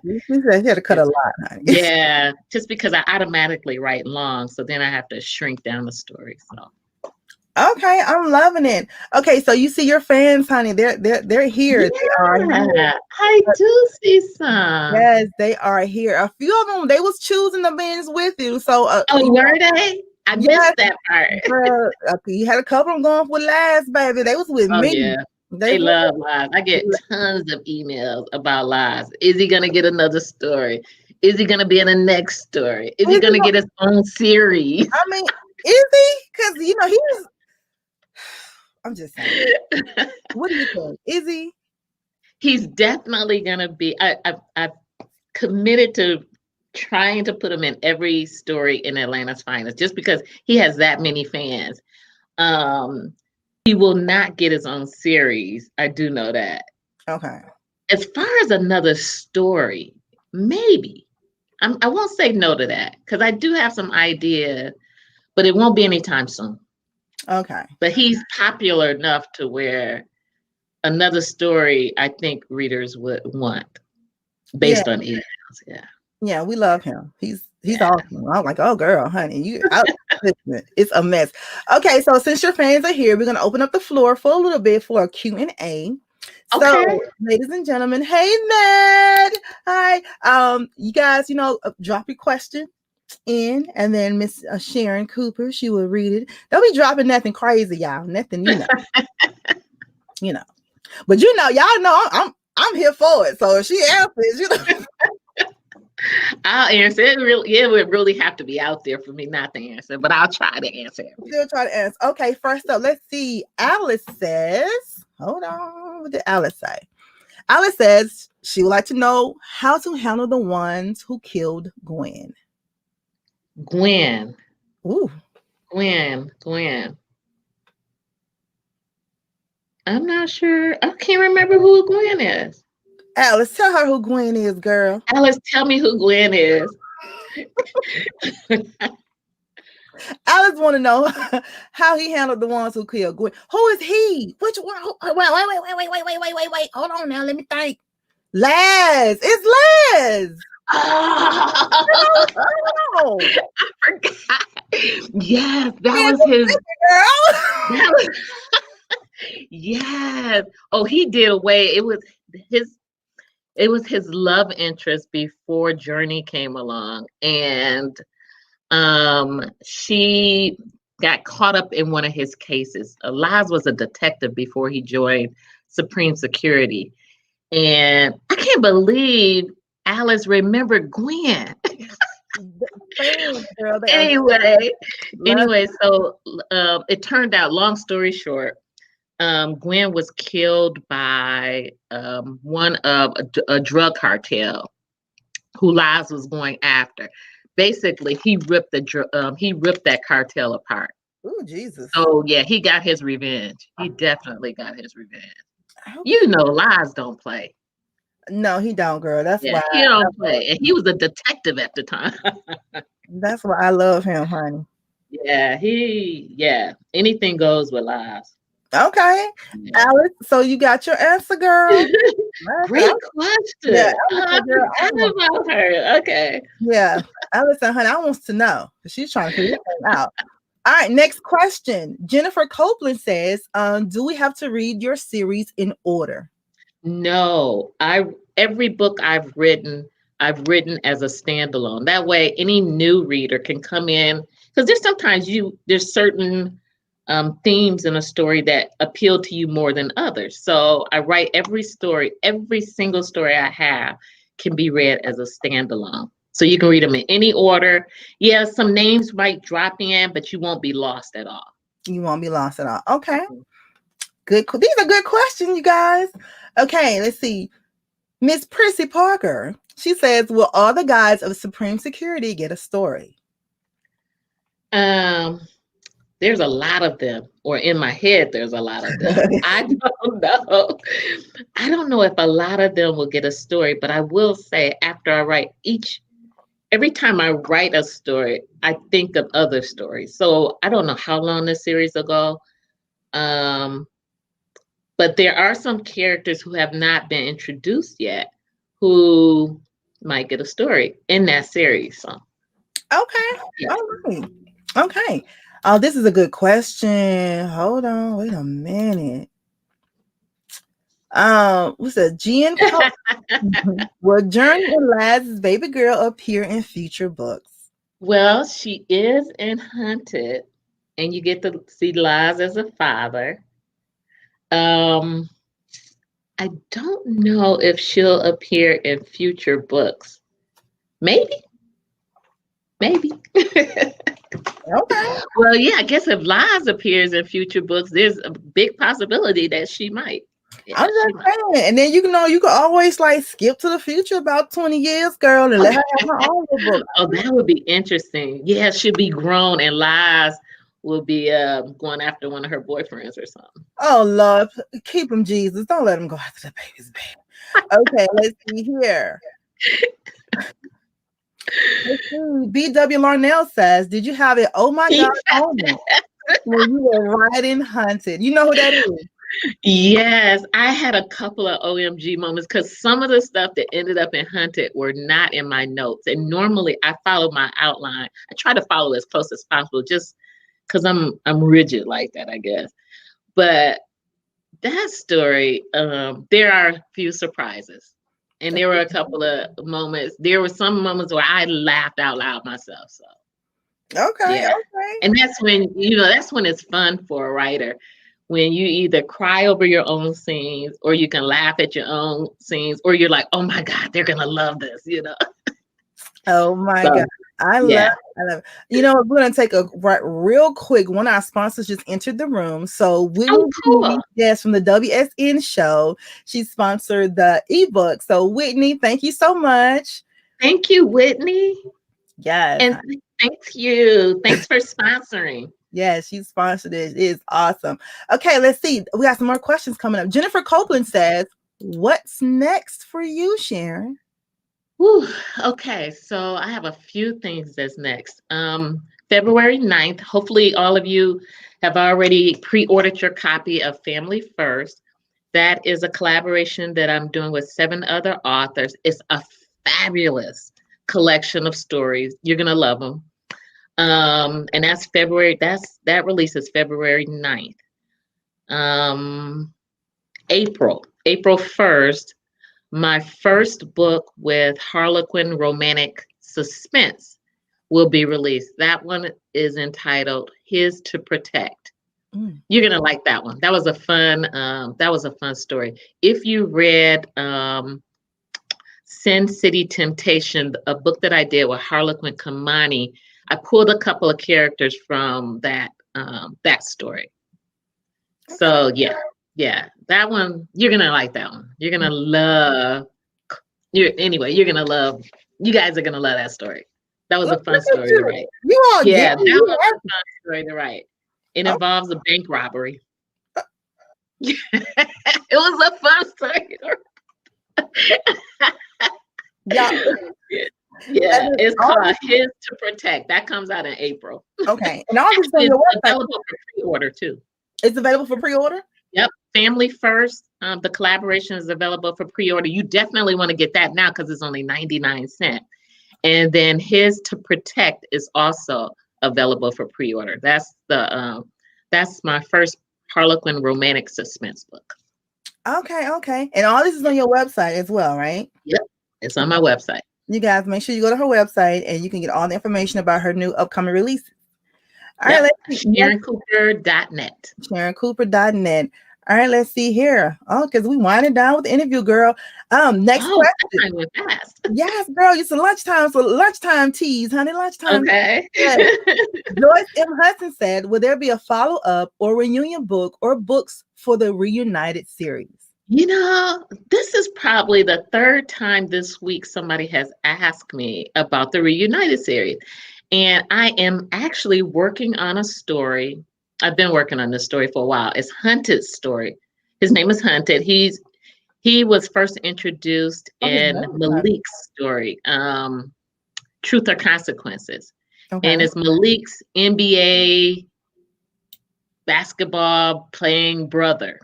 You said you had to cut a lot, honey. Yeah. Just because I automatically write long. So then I have to shrink down the story. So. Okay, I'm loving it. Okay, so you see your fans, honey. They're here. Yeah, they are here. I do see some. Yes, they are here. A few of them, they was choosing the bins with you. So, were they? I missed that part. You had a couple of them going for Lies, baby. They was with me. Yeah. They love Lies. I get tons of emails about Lies. Is he gonna get another story? Is he gonna be in the next story? Is he gonna get his own series? I mean, is he? Because he's. I'm just saying. What do you think? Is he? He's definitely gonna be. I've committed to trying to put him in every story in Atlanta's Finest, just because he has that many fans. He will not get his own series. I do know that. Okay. As far as another story, maybe. I won't say no to that because I do have some idea, but it won't be anytime soon. Okay. But he's popular enough to where another story, I think readers would want. based on emails. Yeah. Yeah, we love him. He's awesome. I'm like, oh girl, honey, listen, it's a mess. Okay, so since your fans are here, we're gonna open up the floor for a little bit for a Q&A. So, Okay. ladies and gentlemen, hey Ned, hi. You guys, drop your question in, and then Miss Sharon Cooper, she will read it. Don't be dropping nothing crazy, y'all. Nothing, you know. But y'all know I'm here for it. So if she answers, I'll answer it. It would really have to be out there for me not to answer, but I'll try to answer it. Still try to answer. Okay, first up, let's see. Alice says, hold on. What did Alice say? Alice says she would like to know how to handle the ones who killed Gwen. Gwen. Ooh. Gwen. I'm not sure. I can't remember who Gwen is. Alice, tell her who Gwen is, girl. Alice, tell me who Gwen is. Alice want to know how he handled the ones who killed Gwen. Who is he? Which one? Wait. Hold on now. Let me think. Laz. It's Laz. Oh, I forgot. Yes, that was his girl. Yes. Oh, he did away. It was his love interest before Journey came along, and she got caught up in one of his cases. Laz was a detective before he joined Supreme Security, and I can't believe Alice remembered Gwen. Anyway, so it turned out, long story short, Gwen was killed by one of a drug cartel who Laz was going after. Basically, he ripped that cartel apart. Oh, Jesus. So yeah, he got his revenge. He definitely got his revenge. Laz don't play. No, he don't, girl. That's why he don't play. And he was a detective at the time. That's why I love him, honey. Yeah, anything goes with Laz. Okay, yeah. Alice, so you got your answer, girl. Great question. Yeah, I forgot about her. Okay. Yeah, Alice and honey, I wants to know. She's trying to figure it out. All right, next question. Jennifer Copeland says, do we have to read your series in order? No, every book I've written as a standalone. That way, any new reader can come in, because there's certain themes in a story that appeal to you more than others. So I write every single story I have can be read as a standalone. So you can read them in any order. Yeah, some names might drop in, but you won't be lost at all. You won't be lost at all. Okay. Good. These are good questions, you guys. Okay, let's see. Miss Prissy Parker, she says, will all the guys of Supreme Security get a story? There's a lot of them, or in my head, there's a lot of them. I don't know. I don't know if a lot of them will get a story, but I will say after I write every time I write a story, I think of other stories. So I don't know how long this series will go. But there are some characters who have not been introduced yet who might get a story in that series. So. Okay. Yeah. All right. Okay. Oh, this is a good question. Hold on. Wait a minute. What's that? Gian? Will Journey and Laz's baby girl appear in future books? Well, she is in Hunted, and you get to see Laz as a father. I don't know if she'll appear in future books. Maybe. Okay. Well, yeah, I guess if Laz appears in future books, there's a big possibility that she might. Yeah, I'm just saying. And then you can always like skip to the future about 20 years, girl, and let her have her own book. Oh, that would be interesting. Yeah, she'll be grown and Laz will be going after one of her boyfriends or something. Oh, Lord. Keep him, Jesus. Don't let him go after the baby's bed. Okay, let's see here. B.W. Larnell says, did you have an oh my God moment when you were writing Hunted? You know who that is? Yes, I had a couple of OMG moments because some of the stuff that ended up in Hunted were not in my notes. And normally I follow my outline. I try to follow as close as possible just because I'm rigid like that, I guess. But that story, there are a few surprises. And there were a couple of moments. There were some moments where I laughed out loud myself. So Okay, yeah. okay. And that's when, that's when it's fun for a writer. When you either cry over your own scenes or you can laugh at your own scenes, or you're like, oh my God, they're gonna love this, Oh my So God. I love it. We're going to take a real quick. One of our sponsors just entered the room. So Whitney, cool. yes, from the WSN show. She sponsored the ebook. So Whitney, thank you so much. Thank you, Whitney. Yes. And thank you. Thanks for sponsoring. Yes, she sponsored it. It is awesome. Okay, let's see. We got some more questions coming up. Jennifer Copeland says, what's next for you, Sharon? Whew, okay, so I have a few things that's next. February 9th, hopefully all of you have already pre-ordered your copy of Family First. That is a collaboration that I'm doing with 7 other authors. It's a fabulous collection of stories. You're gonna love them. And that's February, that releases February 9th. April 1st, my first book with Harlequin Romantic Suspense will be released. That one is entitled His to Protect. You're gonna like that one. That was a fun story. If you read Sin City Temptation, a book that I did with Harlequin Kamani, I pulled a couple of characters from that story. So yeah, that one, you're gonna like that one. You're gonna love. You're gonna love. You guys are gonna love that story. That was a fun story to write. That was a fun story to write. It involves a bank robbery. It was a fun story. Yeah, it's called His to Protect. That comes out in April. Okay, and all this is available for pre-order too. It's available for pre-order? Yep. Family First. The collaboration is available for pre-order. You definitely want to get that now because it's only 99 cents. And then His to Protect is also available for pre-order. That's my first Harlequin romantic suspense book. Okay. And all this is on your website as well, right? Yep. It's on my website. You guys make sure you go to her website and you can get all the information about her new upcoming releases. All right, let's see. SharonCooper.net. SharonCooper.net. All right, let's see here. Oh, because we winding down with the interview, girl. Next question. That time went fast. Yes, girl. It's a lunchtime, so lunchtime teas, honey. Lunchtime. Okay. Yes. Joyce M. Hudson said, will there be a follow-up or reunion book or books for the Reunited series? This is probably the 3rd time this week somebody has asked me about the Reunited series. And I am actually working on a story. I've been working on this story for a while. It's Hunted's story. His name is Hunted. He was first introduced in Malik's story, Truth or Consequences. Okay. And it's Malik's NBA basketball playing brother.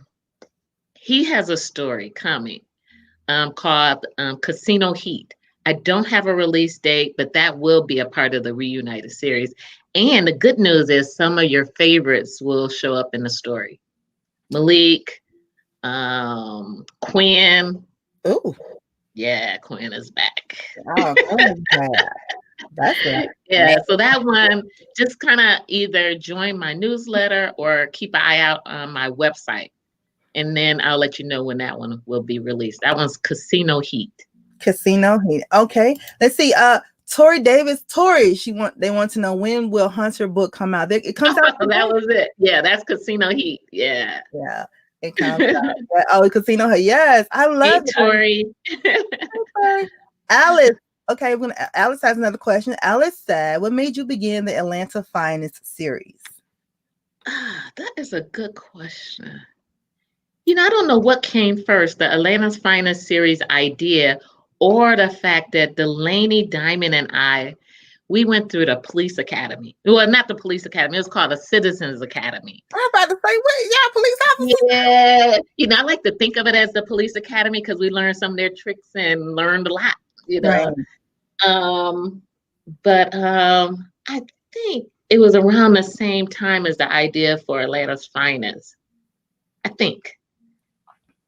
He has a story coming called Casino Heat. I don't have a release date, but that will be a part of the Reunited series. And the good news is some of your favorites will show up in the story. Malik, Quinn. Oh, yeah, Quinn is back. Oh, that's it. Yeah, so that one, just kind of either join my newsletter or keep an eye out on my website. And then I'll let you know when that one will be released. That one's Casino Heat. Casino Heat. Okay. Let's see. Tori Davis. Tori, they want to know, when will Hunter book come out? It comes out. That was it. Yeah, that's Casino Heat. Yeah. Yeah. It comes out. Oh, Casino Heat. Yes. I love it. Tori. Alice. Okay, Alice has another question. Alice said, what made you begin the Atlanta Finest series? That is a good question. I don't know what came first, the Atlanta's Finest series idea or the fact that Delaney Diamond and I, we went through the police academy. Well, not the police academy. It was called the Citizens Academy. I'm about to say, wait, yeah, police officers. Yeah. You know, I like to think of it as the police academy because we learned some of their tricks and learned a lot, you know. Right. I think it was around the same time as the idea for Atlanta's Finest. I think.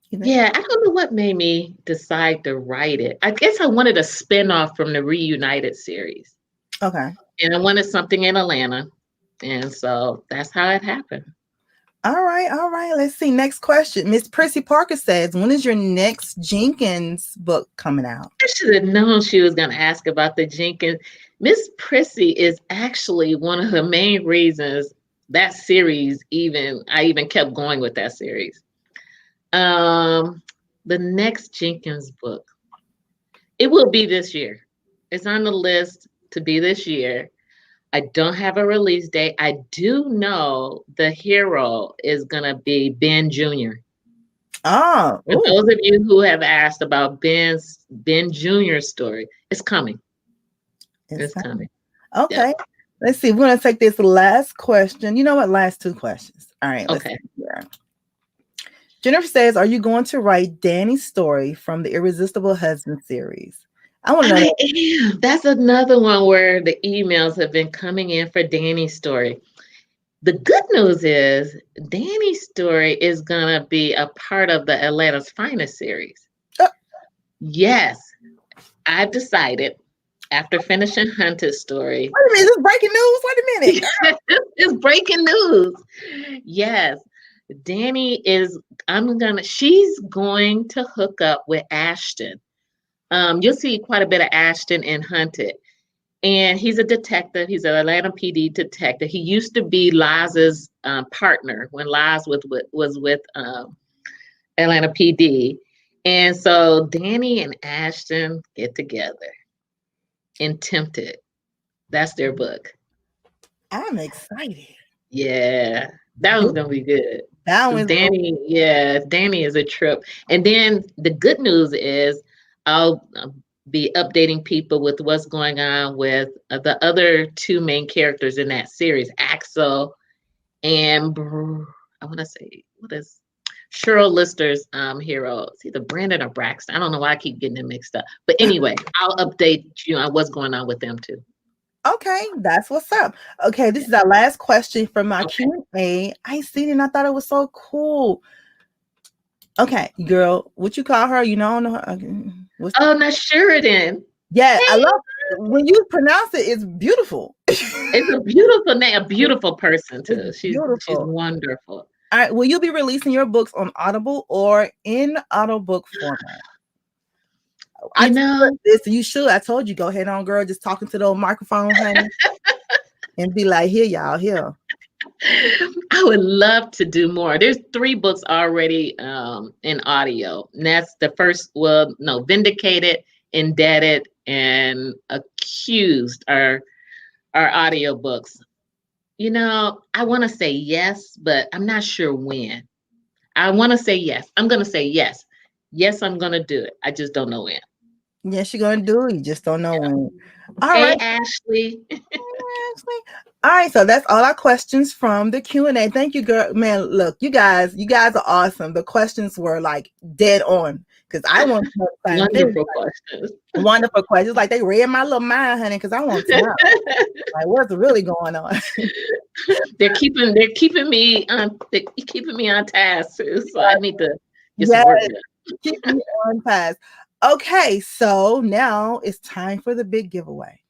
Yeah, I don't know what made me decide to write it. I guess I wanted a spinoff from the Reunited series. Okay. And I wanted something in Atlanta. And so that's how it happened. All right. Let's see. Next question. Miss Prissy Parker says, when is your next Jenkins book coming out? I should have known she was going to ask about the Jenkins. Miss Prissy is actually one of the main reasons that series I even kept going with that series. The next Jenkins book, it will be this year. It's on the list to be this year. I don't have a release date. I do know the hero is gonna be Ben Jr. Oh, for those of you who have asked about Ben Jr.'s story, it's coming. It's coming. Okay. Yep. Let's see. We're gonna take this last question. You know what? Last two questions. All right. Okay. Jennifer says, are you going to write Danny's story from the Irresistible Husband series? I want to know. That's another one where the emails have been coming in for Danny's story. The good news is Danny's story is going to be a part of the Atlanta's Finest series. Yes, I've decided after finishing Hunted's story. Wait a minute, this is breaking news. Wait a minute. It's breaking news. Yes. She's going to hook up with Ashton. You'll see quite a bit of Ashton in Hunted. And he's a detective. He's an Atlanta PD detective. He used to be Liz's partner when Liz was with Atlanta PD. And so Danny and Ashton get together in Tempted. That's their book. I'm excited. Yeah, that one's going to be good. That one's Danny, yeah, Danny is a trip. And then the good news is I'll be updating people with what's going on with the other two main characters in that series, Axel and I want to say, what is Cheryl Lister's hero? It's either Brandon or Braxton. I don't know why I keep getting them mixed up. But anyway, I'll update you on what's going on with them too. Okay, that's what's up. Okay, this is our last question from my Q&A. I seen it and I thought it was so cool. Okay, girl, what you call her? You know her? Now Sheridan. Yeah, I love it. When you pronounce it, it's beautiful. It's a beautiful name, a beautiful person too. She's wonderful. All right, will you be releasing your books on Audible or in audiobook format? I know this. You should. I told you, go ahead on, girl. Just talking to the old microphone, honey, and be like, "Here, y'all, here." I would love to do more. There's 3 books already in audio. And that's the first. Well, no, Vindicated, Indebted, and Accused are audio books. You know, I want to say yes, but I'm not sure when. I want to say yes. I'm going to say yes. Yes, I'm going to do it. I just don't know when. Yes, you're going to do it. You just don't know when. All hey, right. Ashley. Hey, Ashley. All right. So that's all our questions from the Q&A. Thank you, girl. Man, look, you guys are awesome. The questions were like dead on because I want to know. Wonderful questions. Wonderful questions. Like they read my little mind, honey, because I want to know like what's really going on. They're keeping me on task. So I need to get some work done. Keep me on task. Okay, so now it's time for the big giveaway.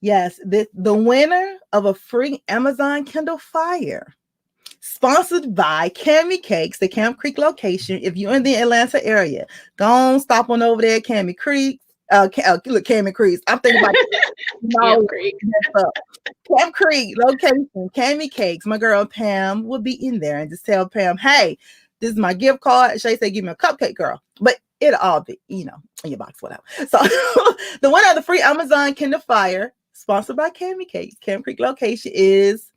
Yes, the winner of a free Amazon Kindle Fire, sponsored by Cami Cakes, the Camp Creek location. If you're in the Atlanta area, go on, stop on over there at Cami Creek. Look, Cami Creek. I'm thinking about Camp Creek. Camp Creek location, Cami Cakes. My girl Pam will be in there, and just tell Pam, hey, this is my gift card. Shay said, give me a cupcake, girl. But it'll all be, in your box, whatever. So the winner of the free Amazon Kindle Fire, sponsored by Cami Cakes, Camp Creek location is,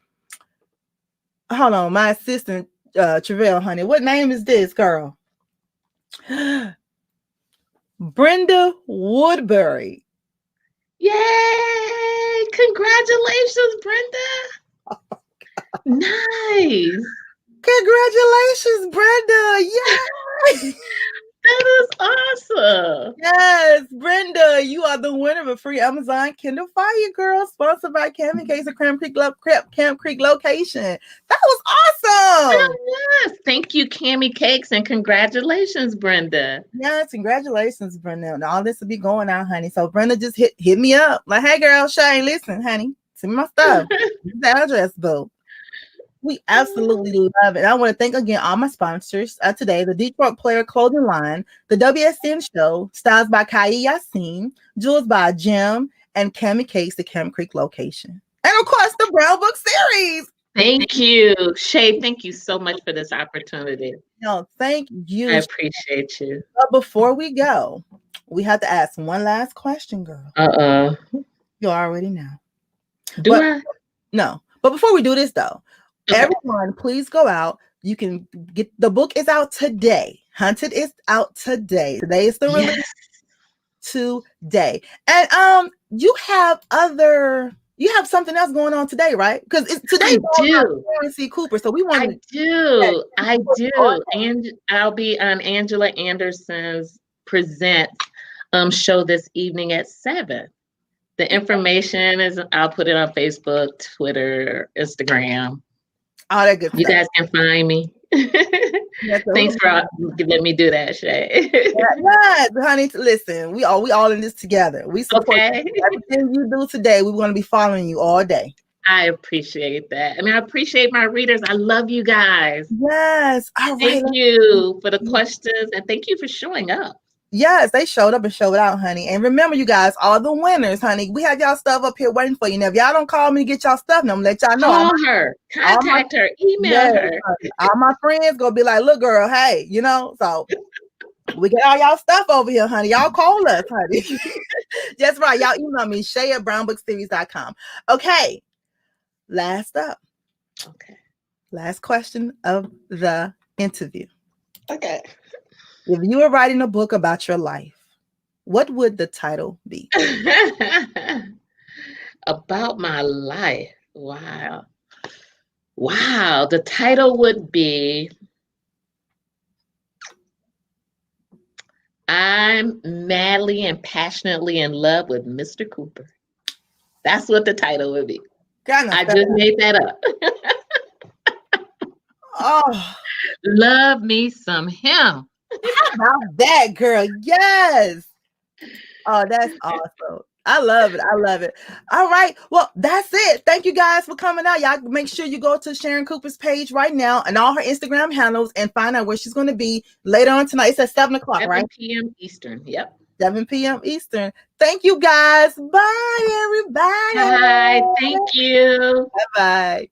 hold on, my assistant, Travell, honey. What name is this, girl? Brenda Woodbury. Yay! Congratulations, Brenda. Nice. Congratulations, Brenda. Yay! That is awesome. Yes, Brenda, you are the winner of a free Amazon Kindle Fire, girl, sponsored by Cammy Cakes at Camp Creek location. That was awesome. Yes. Thank you, Cammy Cakes, and congratulations, Brenda. Yes, congratulations, Brenda. And all this will be going out, honey. So Brenda just hit me up. Like, hey girl, Shay, listen, honey, send me my stuff. The address, boo. We absolutely love it. I want to thank again all my sponsors today: the Detroit Player Clothing Line, the WSN Show, Styles by Kai Yassine, Jewels by Jim, and Cammy Cakes, the Camp Creek location. And of course, the Brown Book Series. Thank you, Shay. Thank you so much for this opportunity. No, thank you. I appreciate you. But before we go, we have to ask one last question, girl. You already know. I? No. But before we do this, though, everyone, please go out. You can get the book is out today. Hunted is out today. Today is the release. Today. And you have something else going on today, right? Because today I see Cooper. So we want I do. And I'll be on Angela Anderson's Present show this evening at 7. The information is, I'll put it on Facebook, Twitter, Instagram. All that good stuff. You guys can find me. Thanks for letting me do that, Shay. Yes, honey. Listen, we all in this together. We support everything you do today. We're going to be following you all day. I appreciate that. I mean, I appreciate my readers. I love you guys. Yes. All right. Thank you for the questions, and thank you for showing up. Yes, they showed up and showed out, honey. And remember, you guys, all the winners, honey, we have y'all stuff up here waiting for you. Now, if y'all don't call me to get y'all stuff, I'm gonna let y'all know. Call her, contact her, email her. All my friends gonna be like, look, girl, hey, so we get all y'all stuff over here, honey. Y'all call us, honey. That's right. Y'all email me, Shay@brownbookseries.com. Okay. Last up. Okay. Last question of the interview. Okay. If you were writing a book about your life, what would the title be? About my life. Wow. The title would be I'm madly and passionately in love with Mr. Cooper. That's what the title would be. I just made that up. Oh, love me some him. How about that, girl? Yes. Oh, that's awesome. I love it. All right. Well, that's it. Thank you guys for coming out. Y'all make sure you go to Sharon Cooper's page right now and all her Instagram handles and find out where she's going to be later on tonight. It's at 7 o'clock, 7 right? 7 p.m. Eastern. Yep. 7 p.m. Eastern. Thank you guys. Bye, everybody. Bye. Thank you. Bye-bye.